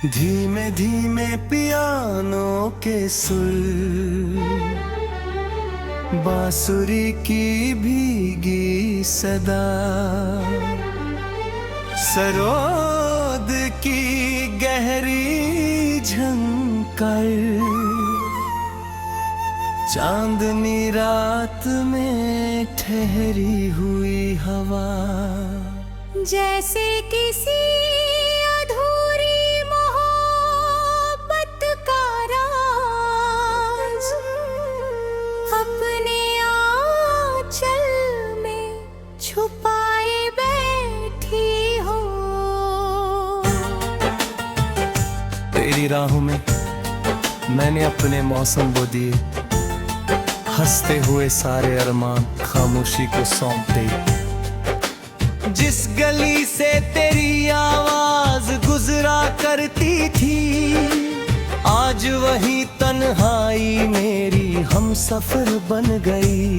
धीमे धीमे पियानो के सुर, बांसुरी की भीगी सदा, सरोद की गहरी झंकार, चांदनी रात में ठहरी हुई हवा, जैसे किसी अधूरी मोहब्बत का राज अपने आंचल में छुपाए बैठी हो। तेरी राहों में मैंने अपने मौसम बो दिए, हंसते हुए सारे अरमान खामोशी को सौंप दे। जिस गली से तेरी आवाज गुजरा करती थी, आज वही तन्हाई मेरी हमसफर बन गई।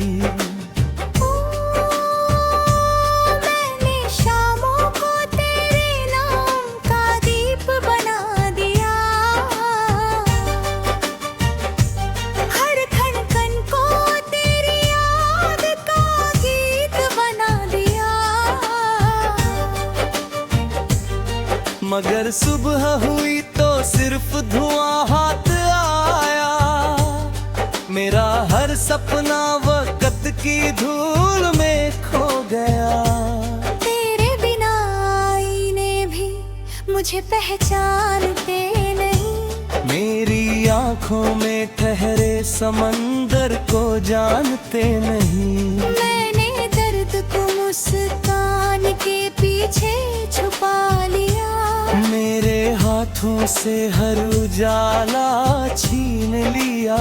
मैंने शामों को तेरे नाम का दीप बना दिया, हर खन खन को तेरी याद का गीत बना दिया। मगर सुबह हुई तो सिर्फ धुआं हाथ आया, मेरा हर सपना वक्त की धूल में खो गया। तेरे बिना आईने भी मुझे पहचानते नहीं, मेरी आंखों में ठहरे समंदर को जानते नहीं। मैंने दर्द को मुस्कान के पीछे छुपा लिया, मेरे हाथों से हर उजाला छीन लिया।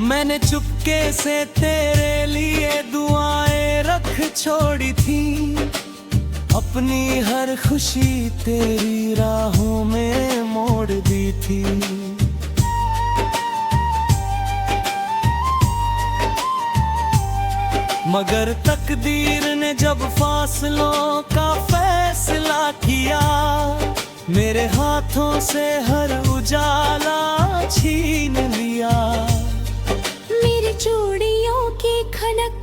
मैंने चुपके से तेरे लिए दुआएं रख छोड़ी थी, अपनी हर खुशी तेरी राहों में मोड़ दी थी। मगर तकदीर ने जब फासलों का फैसला किया, मेरे हाथों से हर उजाला छीन लिया। मेरी चूड़ियों की खनक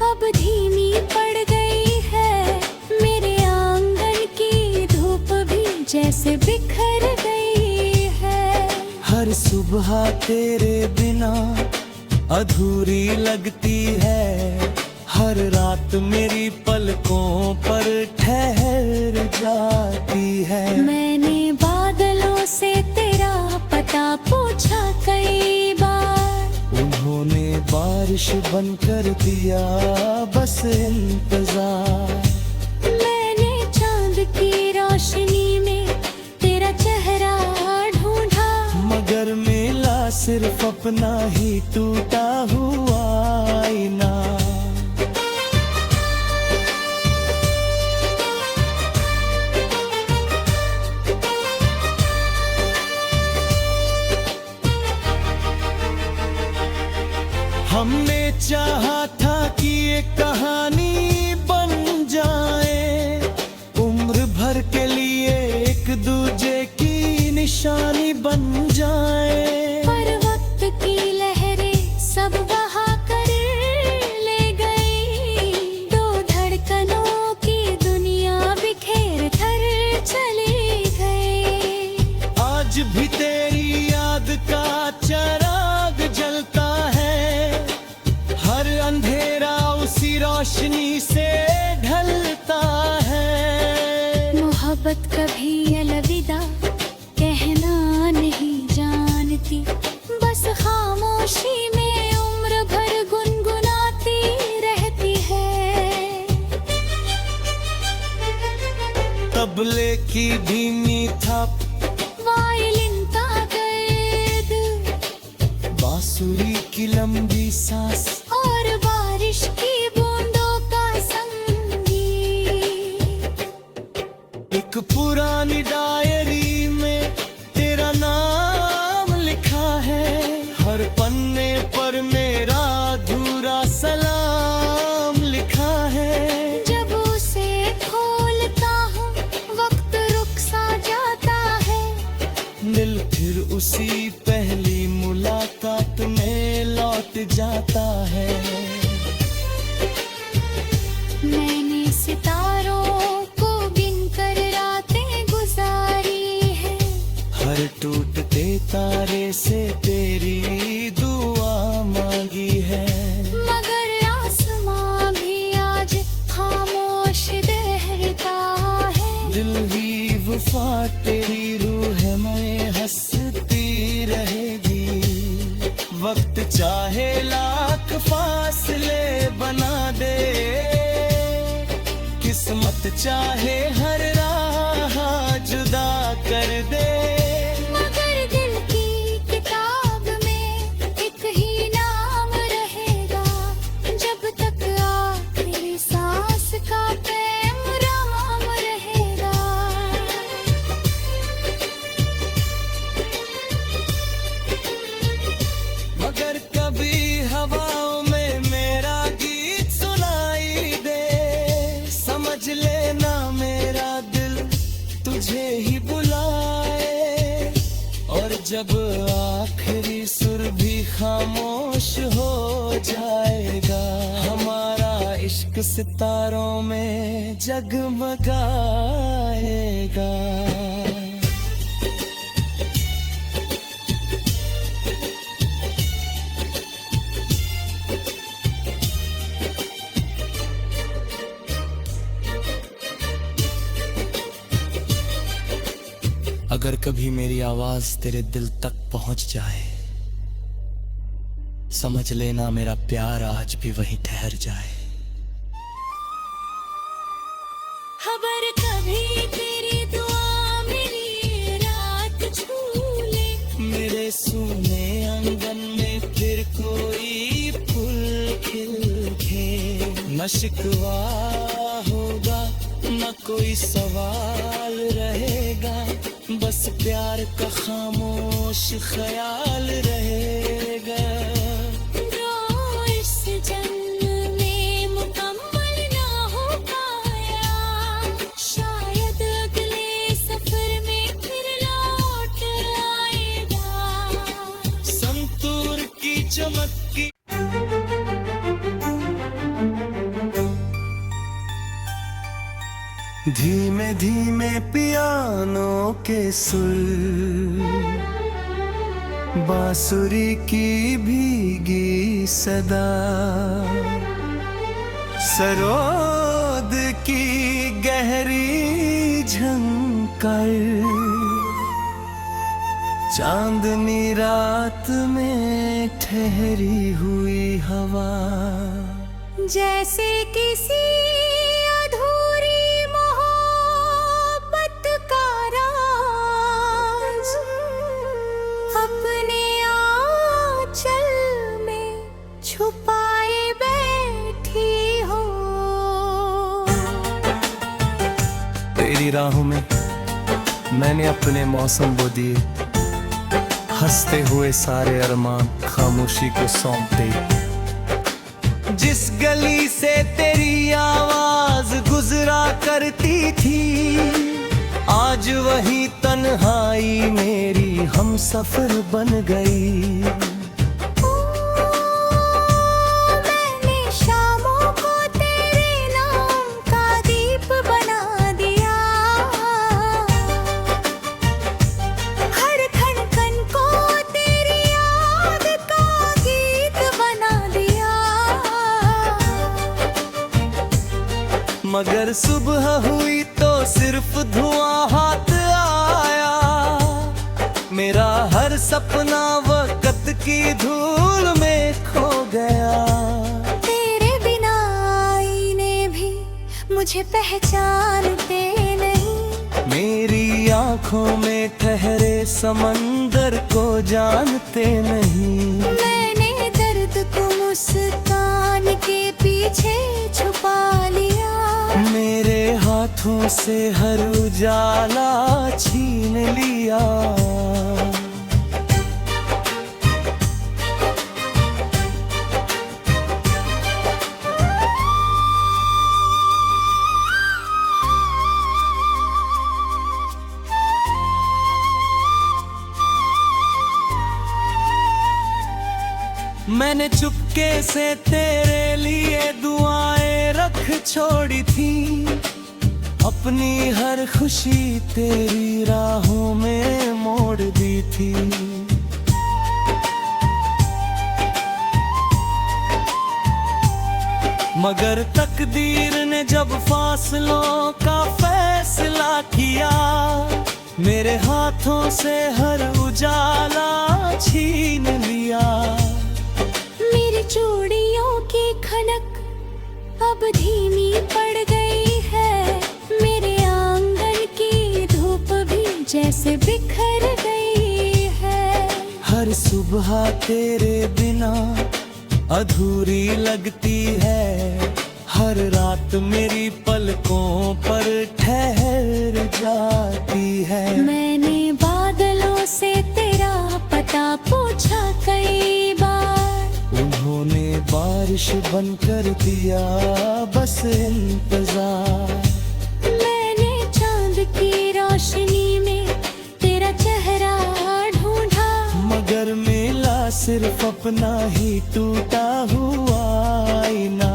अब धीमी पड़ गई है, मेरे आंगन की धूप भी जैसे बिखर गई है। हर सुबह तेरे बिना अधूरी लगती है, हर रात मेरी पलकों पर ठहर जाती है। मैंने बादलों से तेरा पता पूछा कई बार, उन्होंने बारिश बनकर दिया बस इंतजार। मैंने चांद की रोशनी में तेरा चेहरा ढूंढा, मगर मिला सिर्फ अपना ही टूटा हुआ आईना। हमने चाहा था कि ये कहानी बन जाए, उम्र भर के लिए एक दूजे की निशानी बन जाए। पर वक्त की लहरें सब बहा कर ले गई, दो धड़कनों की दुनिया बिखेर कर चली गई। आज भी तेरी याद का चिराग जलता है, हर अंधेरा उसी रोशनी से ढलता है। मोहब्बत कभी अलविदा कहना नहीं जानती, बस खामोशी में उम्र भर गुनगुनाती रहती है। तबले की धीमी थप, वायलिन का दर्द, बांसुरी की लंबी सांस, और बारिश की बूंदों का संगीत। एक पुरानी डायरी में तेरा नाम लिखा है, हर पन्ने पर मेरा अधूरा सलाम लिखा है। जब उसे खोलता हूँ वक्त रुक सा जाता है, दिल फिर उसी पहली मुलाकात में लौट जाता है। मैंने सितारों को गिनकर रातें गुजारी है, हर टूटते तारे से तेरी दुआ मांगी है। मगर आसमां भी आज खामोश रहता है। दिल ही वफा तेरी रूह में हंसती रहेगी, वक्त चाहे लाख फासले बना दे, किस्मत चाहे हर राह जुदा कर दे। मगर दिल की किताब में एक ही नाम रहेगा, जब तक आखिरी सांस का प्रेम राम रहेगा। मगर कभी हवाओं में मेरा गीत सुनाई दे, समझ लेना मेरा दिल तुझे ही बुलाए। और जब आखिरी सुर भी खामोश हो जाएगा, हमारा इश्क सितारों में जगमगाएगा। अगर कभी मेरी आवाज तेरे दिल तक पहुंच जाए, समझ लेना मेरा प्यार आज भी वहीं ठहर जाए। खबर कभी तेरी दुआ मेरी रात छू ले, मेरे सूने आंगन में फिर कोई फूल खिल के, न शिकवा होगा न कोई सवाल रहेगा, बस प्यार का खामोश ख्याल रहेगा। जो इस जन्म में मुकम्मल ना हो पाया, शायद अगले सफर में फिर लौट आएगा। संतूर की चमक की धीमे धीमे पियानो के सुर, बांसुरी की भीगी सदा, सरोद की गहरी झंकार, चांदनी रात में ठहरी हुई हवा, जैसे किसी अधूरी मोहब्बत का राज अपने आंचल में छुपाए बैठी हो। तेरी राहों में मैंने अपने मौसम बो दिए, हंसते हुए सारे अरमान खामोशी को सौंप दे। जिस गली से तेरी आवाज गुजरा करती थी, आज वही तन्हाई मेरी हम सफर बन गई। मैंने शामों को तेरे नाम का दीप बना दिया, हर खन खन को तेरी याद का गीत बना दिया। मगर सुबह हुई तो सिर्फ धुआं हाथ आया, मेरा हर सपना वक्त की धूल में खो गया। तेरे बिना आईने भी मुझे पहचानते नहीं, मेरी आंखों में ठहरे समंदर को जानते नहीं। मैंने दर्द को मुस्कान के पीछे छुपा लिया, मेरे हाथ हाथों से हर उजाला छीन लिया। मैंने चुपके से तेरे लिए दुआएं रख छोड़ी थी, अपनी हर खुशी तेरी राहों में मोड़ दी थी। मगर तकदीर ने जब फासलों का फैसला किया, मेरे हाथों से हर उजाला छीन लिया। मेरी चूड़ियों की खनक अब धीमी पड़ गई है, मेरे आंगन की धूप भी जैसे बिखर गई है। हर सुबह तेरे बिना अधूरी लगती है, हर रात मेरी पलकों पर ठहर जाती है। मैंने बादलों से तेरा पता पूछा कई बार, उन्होंने बारिश बनकर दिया बस इंतजार। मैंने चांद की रोशनी में तेरा चेहरा ढूंढा, मगर मिला सिर्फ अपना ही टूटा हुआ आईना।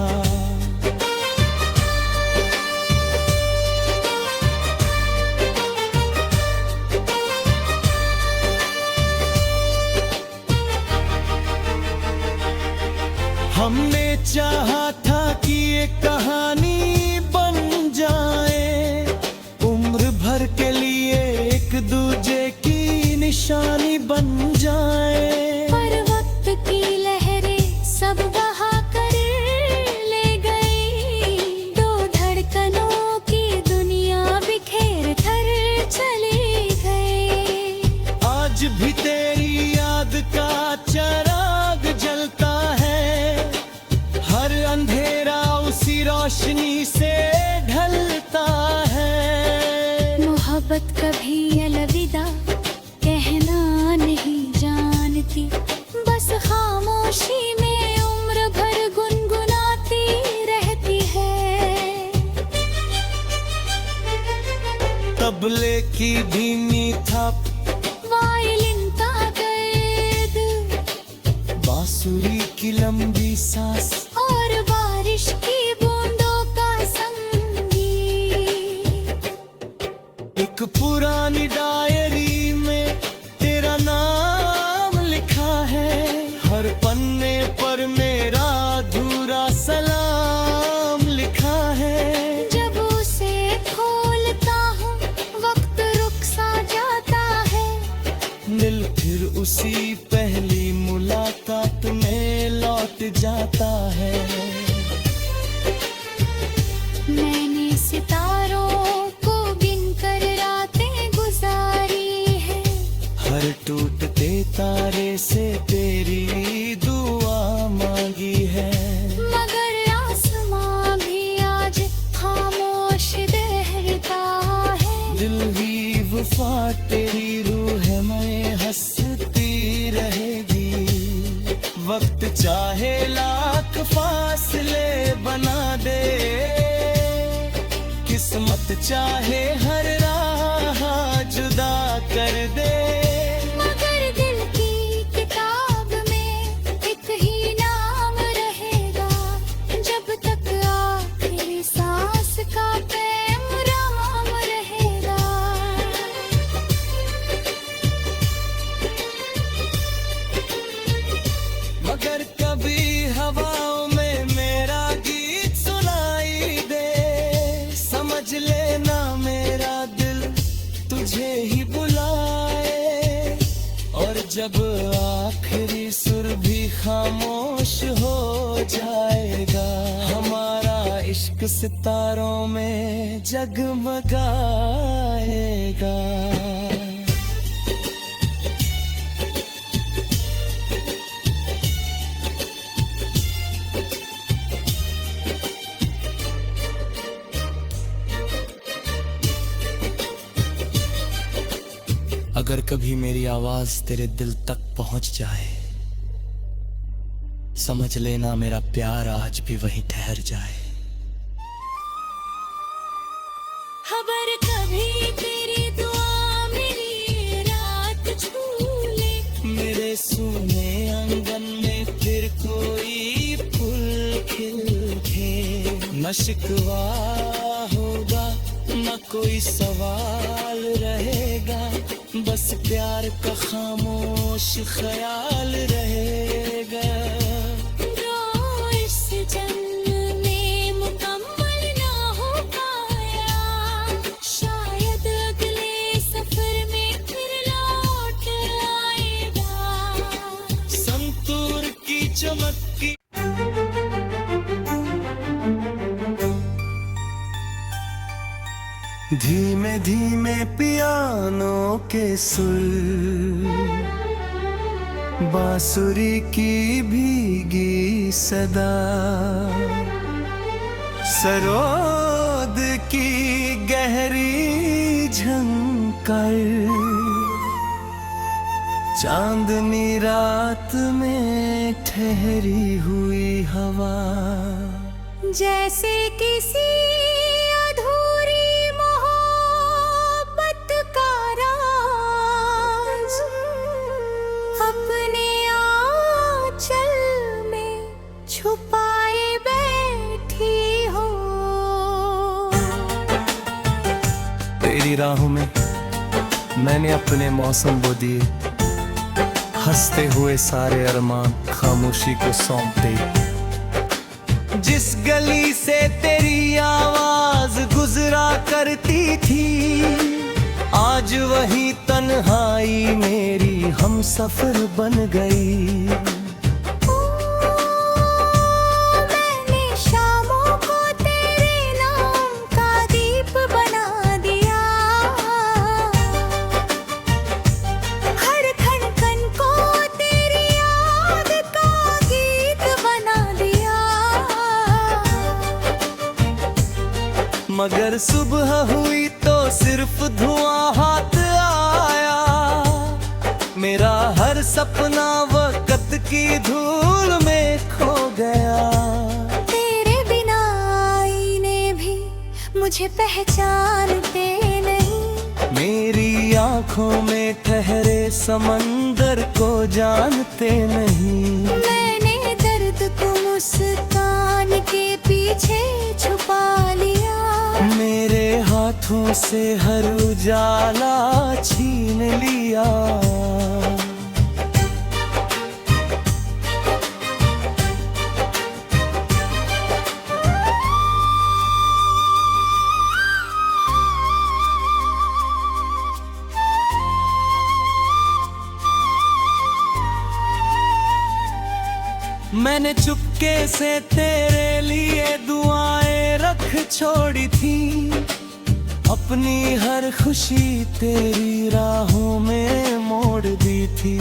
हमने चाहा था कि ये कहानी बन जाए, उम्र भर के लिए एक दूजे की निशानी बन जाए। पर वक्त की लहरें सब बहा कर ले गई, दो धड़कनों की दुनिया बिखेर कर चली गई। आज भी तेरी याद का चिराग जलता है, हर अंधेरा उसी रोशनी से ढलता है। मोहब्बत कभी अलविदा कहना नहीं जानती, बस खामोशी में उम्र भर गुनगुनाती रहती है। तबले की धीमी थप, वायलिन का दर्द, बांसुरी की लंबी सांस, और बारिश की बूंदों का संगीत। एक पुरानी डायरी में तेरा नाम लिखा है, हर पन्ने पर मेरा अधूरा सलाम लिखा है। जब उसे खोलता हूँ वक्त रुक सा जाता है, दिल फिर उसी पहली मुलाकात में लौट जाता है। मैंने सितारों को गिनकर रातें गुजारी है, हर टूटते तारे से तेरी दुआ मांगी है। मगर आसमां भी आज खामोश रहता है। दिल ही वफा तेरी रूह में हंसती रहेगी, वक्त चाहे लाख फासले बना दे, किस्मत चाहे हर राह जुदा कर दे। मगर दिल की किताब में एक ही नाम रहेगा, जब तक आखिरी सांस का पैगाम रहेगा। मगर कभी हवाओं में मेरा गीत सुनाई दे, समझ लेना मेरा दिल तुझे ही बुलाए। और जब आखिरी सुर भी खामोश हो जाएगा, हमारा इश्क सितारों में जगमगाएगा। अगर कभी मेरी आवाज तेरे दिल तक पहुंच जाए, समझ लेना मेरा प्यार आज भी वहीं ठहर जाए। खबर कभी तेरी दुआ मेरी रात छू ले, मेरे सूने आंगन में फिर कोई फूल खिल के, न शिकवा होगा न कोई सवाल रहेगा, बस प्यार का खामोश ख्याल रहेगा। रो इस जन्म में मुकम्मल ना हो पाया, शायद अगले सफर में फिर लौट आएगा। संतूर की चमक की धीमे धीमे पियानो के सुर, बांसुरी की भीगी सदा, सरोद की गहरी झंकार, चांदनी रात में ठहरी हुई हवा, जैसे किसी अधूरी मोहब्बत का राज अपने आंचल में छुपाए बैठी हो। तेरी राहों में मैंने अपने मौसम बो दिए, हंसते हुए सारे अरमान खामोशी को सौंप दे। जिस गली से तेरी आवाज गुजरा करती थी, आज वही तन्हाई मेरी हम सफर बन गई। मैंने शामों को तेरे नाम का दीप बना दिया, हर खन खन को तेरी याद का गीत बना दिया। मगर सुबह हुई तो सिर्फ धुआं हाथ आया, मेरा हर सपना वक्त की धूल में खो गया। तेरे बिना आईने भी मुझे पहचानते नहीं, मेरी आंखों में ठहरे समंदर को जानते नहीं। मैंने दर्द को मुस्कान के पीछे छुपा लिया, मेरे हाथों से हर उजाला छीन लिया। मैंने चुपके से तेरे लिए दुआएं रख छोड़ी थी, अपनी हर खुशी तेरी राहों में मोड़ दी थी।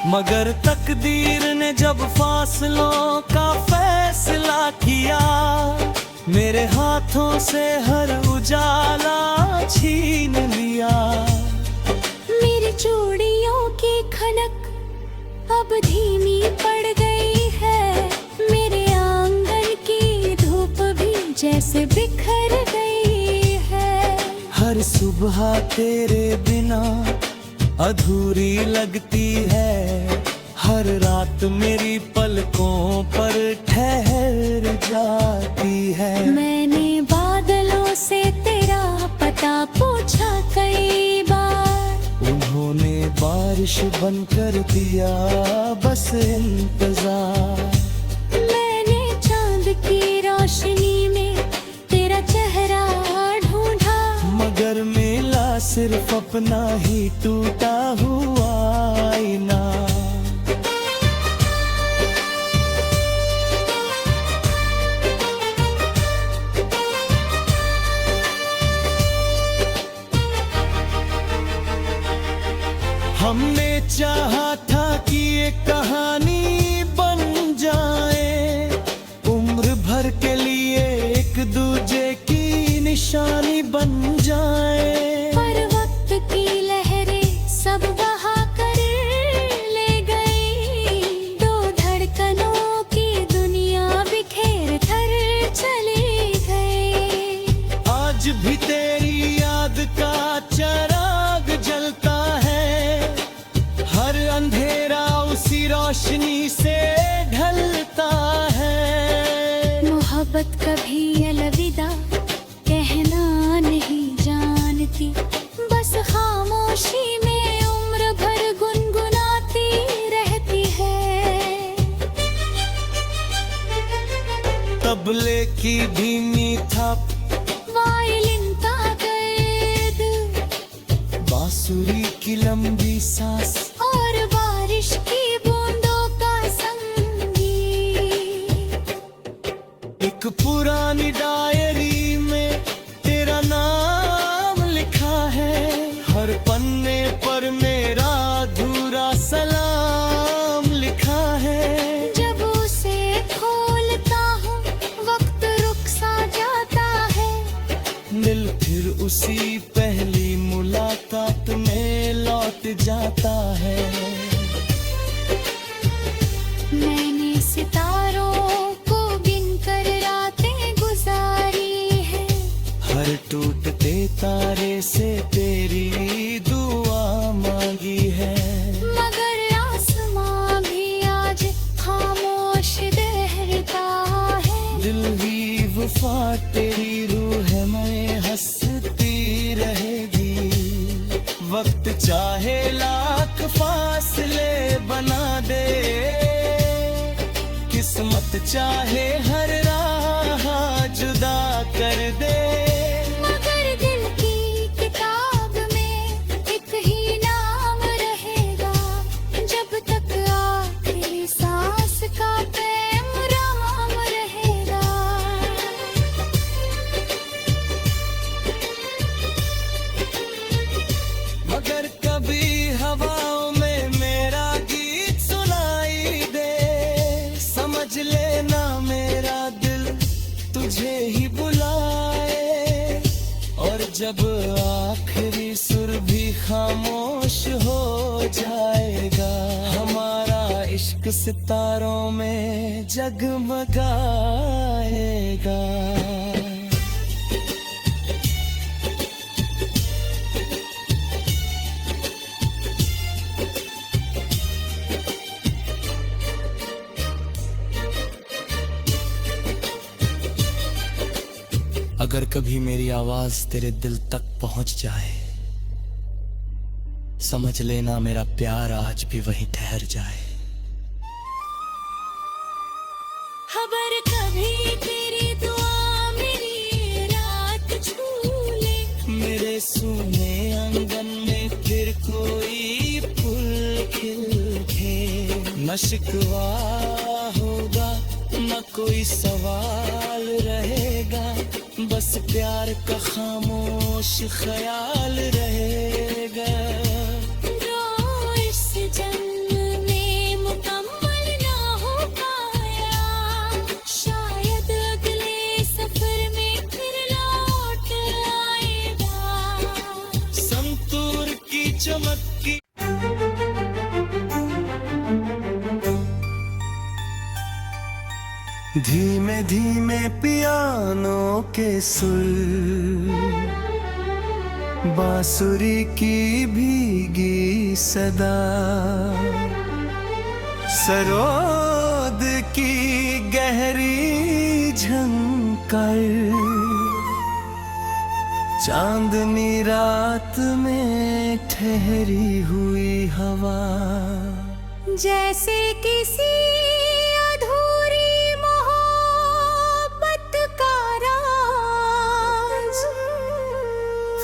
मगर तकदीर ने जब फासलों का फैसला किया, मेरे हाथों से हर उजाला छीन लिया। मेरी चूड़ियों की खनक अब धीमी पड़ गई है, मेरे आंगन की धूप भी जैसे बिखर गई है। हर सुबह तेरे बिना अधूरी लगती है, हर रात मेरी पलकों पर ठहर जाती है। मैंने बादलों से तेरा पता पूछा कई बार, उन्होंने बारिश बनकर दिया बस इंतजार। मैंने चांद की रोशनी में तेरा चेहरा ढूंढा, मगर मिला सिर्फ अपना ही टूटा हुआ आईना। हमने चाहा था कि ये कहानी बन जाए, उम्र भर के लिए एक दूजे निशानी बन जाए। पर वक्त की लहरें सब बहा कर ले गई, दो धड़कनों की दुनिया बिखेर कर चली गई। आज भी तेरी याद का चिराग जलता है, हर अंधेरा उसी रोशनी से ढलता है। मोहब्बत कभी अलविदा कहना नहीं जानती, बस खामोशी में उम्र भर गुनगुनाती रहती है। तबले की धीमी थप, वायलिन का दर्द, बांसुरी की लंबी सांस, और बारिश की बूंदों का संगीत। एक पुरानी डायरी में तेरा नाम लिखा है, हर पन्ने पर मेरा अधूरा सलाम लिखा है। जब उसे खोलता हूँ वक्त रुक सा जाता है, दिल फिर उसी पहली मुलाकात में लौट जाता है। मैंने सितारों को गिनकर रातें गुजारी है, हर टूटते तारे से तेरी दुआ मांगी है। मगर आसमां भी आज खामोश ठहरता है। दिल ही वफा तेरी रूह में हंसती रहेगी, वक्त चाहे लाख फासले बना दे, किस्मत चाहे हर राह जुदा कर दे। मगर दिल की किताब में एक ही नाम रहेगा, जब तक आखिरी सांस का पैगाम रहेगा। मगर कभी हवाओं में मेरा गीत सुनाई दे, समझ लेना मेरा दिल तुझे ही बुलाए। और जब आखिरी सुर भी खामोश हो जाएगा, हमारा इश्क सितारों में जगमगाएगा। अगर कभी मेरी आवाज तेरे दिल तक पहुंच जाए, समझ लेना मेरा प्यार आज भी वहीं ठहर जाए। खबर कभी तेरी दुआ मेरी रात छू ले, मेरे सूने आंगन में फिर कोई फूल खिल के, न शिकवा होगा न कोई सवाल रहेगा, बस प्यार का खामोश ख्याल रहेगा। जो इस जन्म में मुकम्मल ना हो पाया, शायद अगले सफर में फिर लौट आएगा। संतूर की चमक की धीमे धीमे पियानो के सुर, बांसुरी की भीगी सदा, सरोद की गहरी झंकार, चांदनी रात में ठहरी हुई हवा, जैसे किसी अधूरी मोहब्बत का राज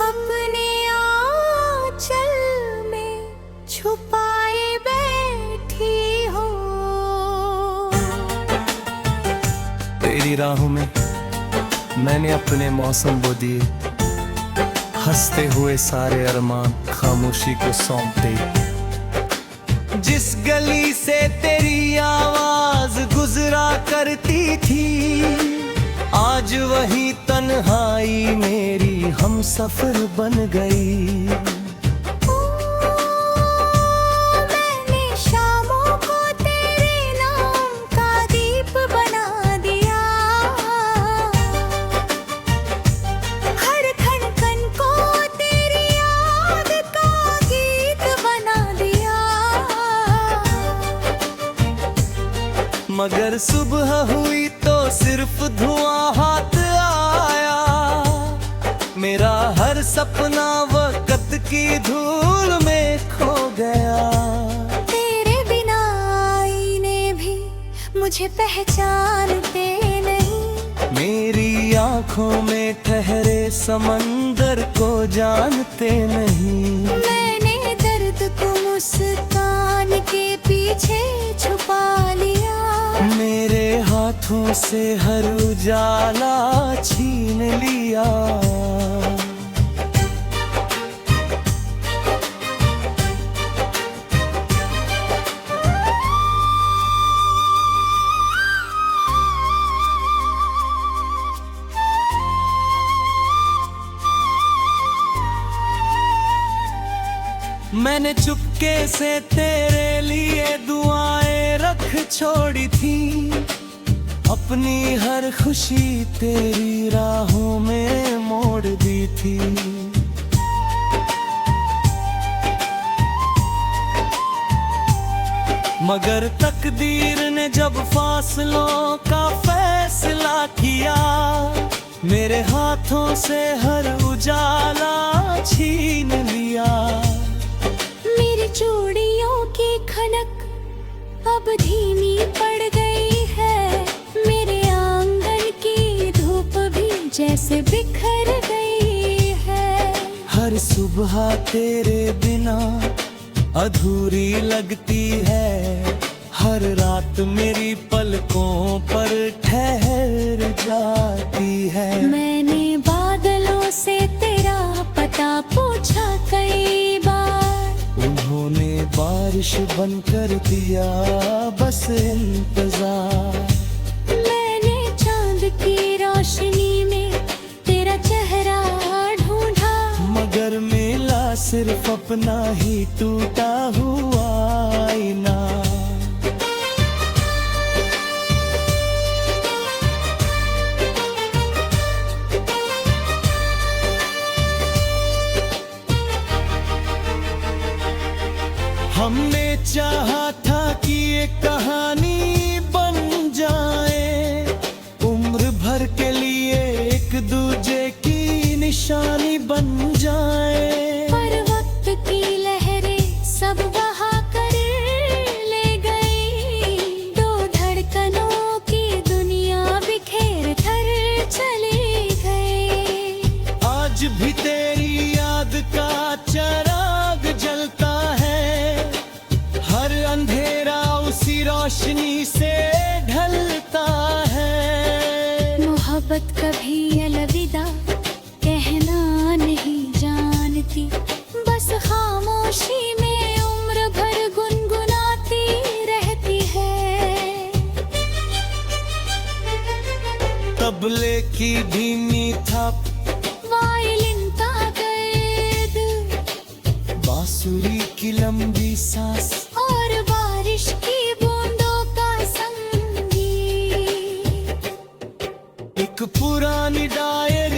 अपने आंचल में छुपाए बैठी हो। तेरी राहों में मैंने अपने मौसम बो दिए, हंसते हुए सारे अरमान खामोशी को सौंप दे। जिस गली से तेरी आवाज गुजरा करती थी, आज वही तन्हाई मेरी हम सफर बन गई। मैंने शामों को तेरे नाम का दीप बना दिया, हर खन खन को तेरी याद का गीत बना दिया। मगर सुबह हुई तो सिर्फ धुआं हाथ आया, मेरा हर सपना वक्त की धूल में खो गया। तेरे बिना आईने भी मुझे पहचानते नहीं, मेरी आंखों में ठहरे समंदर को जानते नहीं। मैंने दर्द को मुस्कान के पीछे छुपा लिया, मेरे हाथों से हर उजाला छीन लिया। मैंने चुपके से तेरे लिए दुआएं रख छोड़ी थी, अपनी हर खुशी तेरी राहों में मोड़ दी थी। मगर तकदीर ने जब फासलों का फैसला किया, मेरे हाथों से हर उजाला छीन लिया। मेरी चूड़ियों की खनक अब धीमी पड़ गई है, मेरे आंगन की धूप भी जैसे बिखर गई है। हर सुबह तेरे बिना अधूरी लगती है, हर रात मेरी पलकों पर ठहर जाती है। मैंने बादलों से तेरा पता पूछा कई बार, उन्होंने बारिश बनकर दिया बस इंतजार। मैंने चांद की रोशनी में तेरा चेहरा ढूंढा, मगर मिला सिर्फ अपना ही टूटा हुआ आईना। हमने चाहा था कि ये कहानी बन जाए, उम्र भर के लिए एक दूजे की निशानी बन जाए। पर वक्त की लहरें सब बहा कर ले गई, दो धड़कनों की दुनिया बिखेर कर चली गई। आज भी तेरी याद का चिराग जलता है, हर अंधेरा उसी रोशनी से ढलता है। मोहब्बत कभी अलविदा कहना नहीं जानती, बस खामोशी में उम्र भर गुनगुनाती रहती है। तबले की धीमी थप, वायलिन का दर्द, बांसुरी की लंबी सांस, और बारिश की बूंदों का संगीत। एक पुरानी डायरी